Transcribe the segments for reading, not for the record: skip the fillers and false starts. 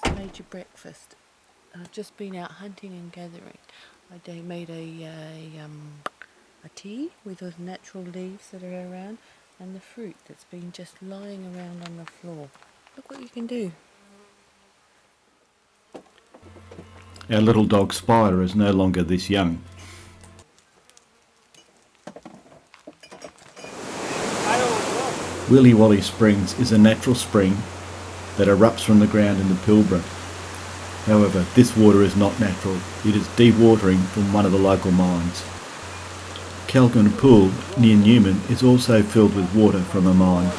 just made you breakfast. I've just been out hunting and gathering. I made a tea with those natural leaves that are around and the fruit that's been just lying around on the floor. Look what you can do. Our little dog Spider is no longer this young. Weeli Wolli Springs is a natural spring that erupts from the ground in the Pilbara. However, this water is not natural. It is dewatering from one of the local mines. Calgon Pool near Newman is also filled with water from a mine.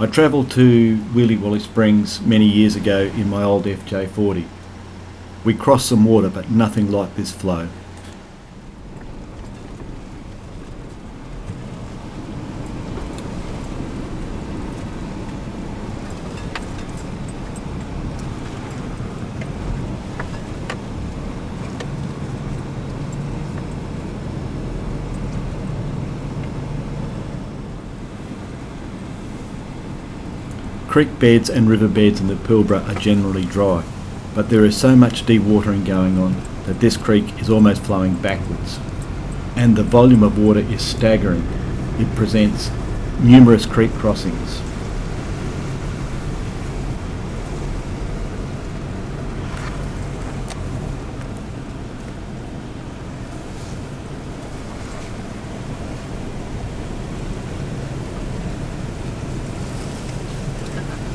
I travelled to Weeli Wolli Springs many years ago in my old FJ40. We crossed some water, but nothing like this flow. Creek beds and river beds in the Pilbara are generally dry, but there is so much dewatering going on that this creek is almost flowing backwards. And the volume of water is staggering. It presents numerous creek crossings.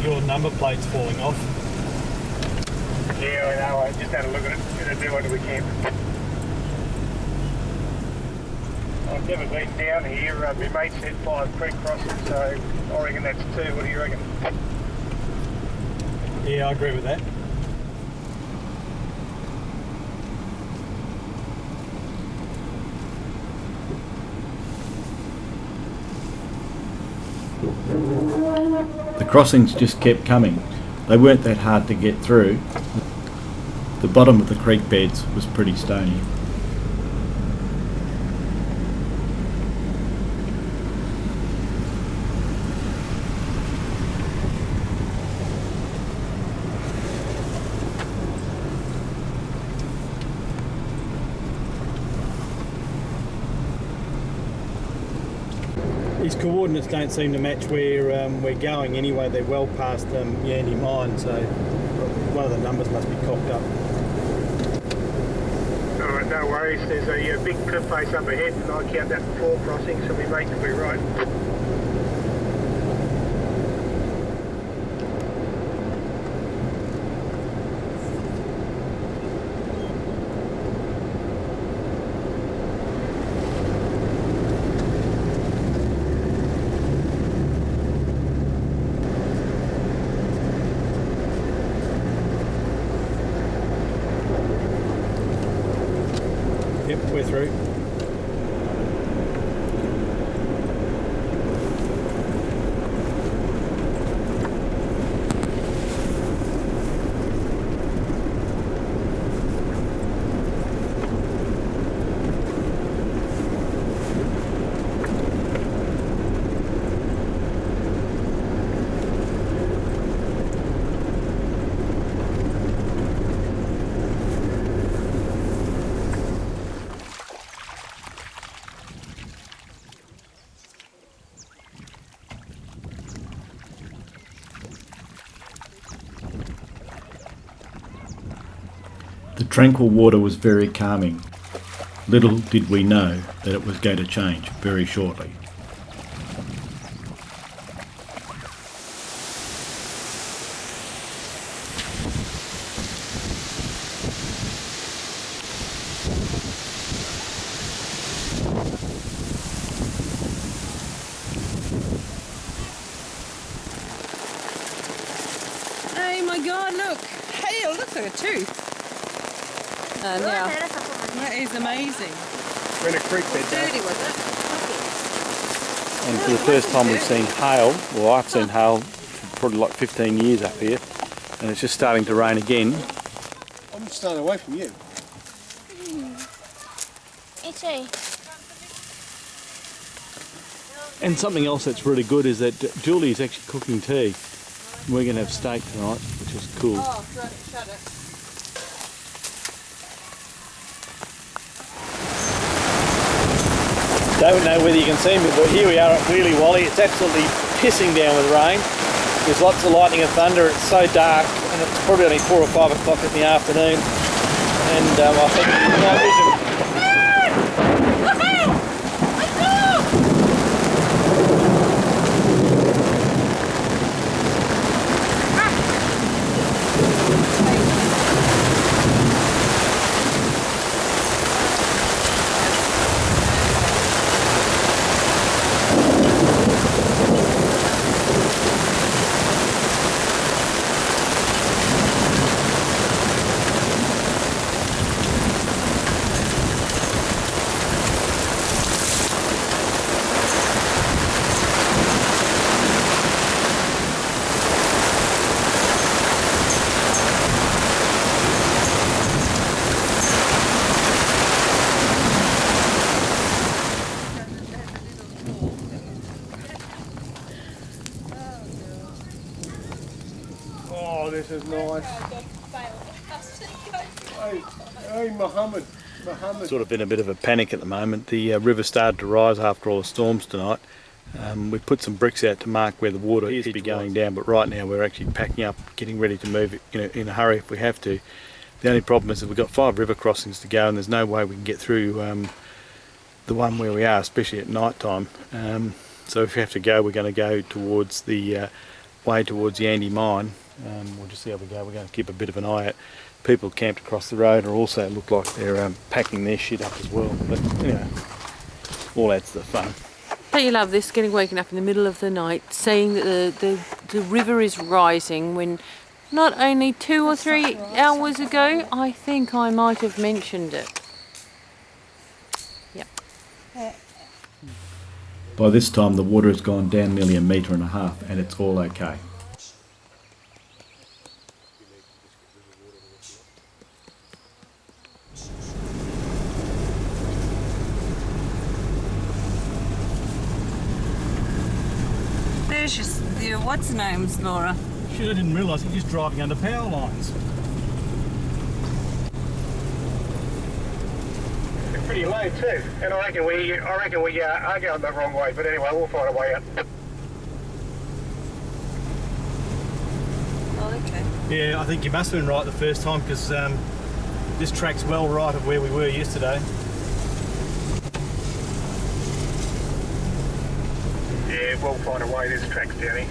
Your number plate's falling off. Yeah, I know. I just had a look at it. Going to do what we can. I've never been down here. My mate said 5 creek crossings, so I reckon that's 2. What do you reckon? Yeah, I agree with that. The crossings just kept coming. They weren't that hard to get through. The bottom of the creek beds was pretty stony. These coordinates don't seem to match where we're going anyway. They're well past Yandy Mine, so one of the numbers must be cocked up. Alright, no worries. There's a big cliff face up ahead, and I count that 4 crossings, so my mate could be right. Yep, we're through. The tranquil water was very calming. Little did we know that it was going to change very shortly. Oh my God, look! Hail, looks like a tooth. Now, that is amazing. We're in a creek bed, Dirty, was it? And for the first time we've seen hail, well I've seen hail for probably like 15 years up here, and it's just starting to rain again. I'm staying away from you. Me too. And something else that's really good is that Julie's actually cooking tea. We're going to have steak tonight, which is cool. Oh, shut it. Don't know whether you can see me, but here we are at Weeli Wolli. It's absolutely pissing down with rain. There's lots of lightning and thunder. It's so dark, and it's probably only 4 or 5 o'clock in the afternoon. And I think night vision. Oh, this is nice. Hey, Mohammed. Sort of in a bit of a panic at the moment. The river started to rise after all the storms tonight. We put some bricks out to mark where the water is to be going down, but right now we're actually packing up, getting ready to move in a hurry if we have to. The only problem is that we've got 5 river crossings to go, and there's no way we can get through the one where we are, especially at night time. So if we have to go, we're going to go towards the way towards the Andy mine. We'll just see how we go. We're going to keep a bit of an eye out. People camped across the road and also look like they're packing their shit up as well. But anyway, all adds to the fun. Don't you love this, getting woken up in the middle of the night, seeing that the river is rising when not only 2 or 3 hours ago, I think I might have mentioned it. Yep. By this time the water has gone down nearly 1.5 metres and it's all okay. There's your what's name's, Laura. Shit, I didn't realise he's just driving under power lines. It's pretty low too, and I reckon we are going the wrong way. But anyway, we'll find a way out. Oh, okay. Yeah, I think you must have been right the first time because this track's well right of where we were yesterday. Yeah, we'll find a way. This track's down here.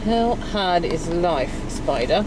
How hard is life, Spider?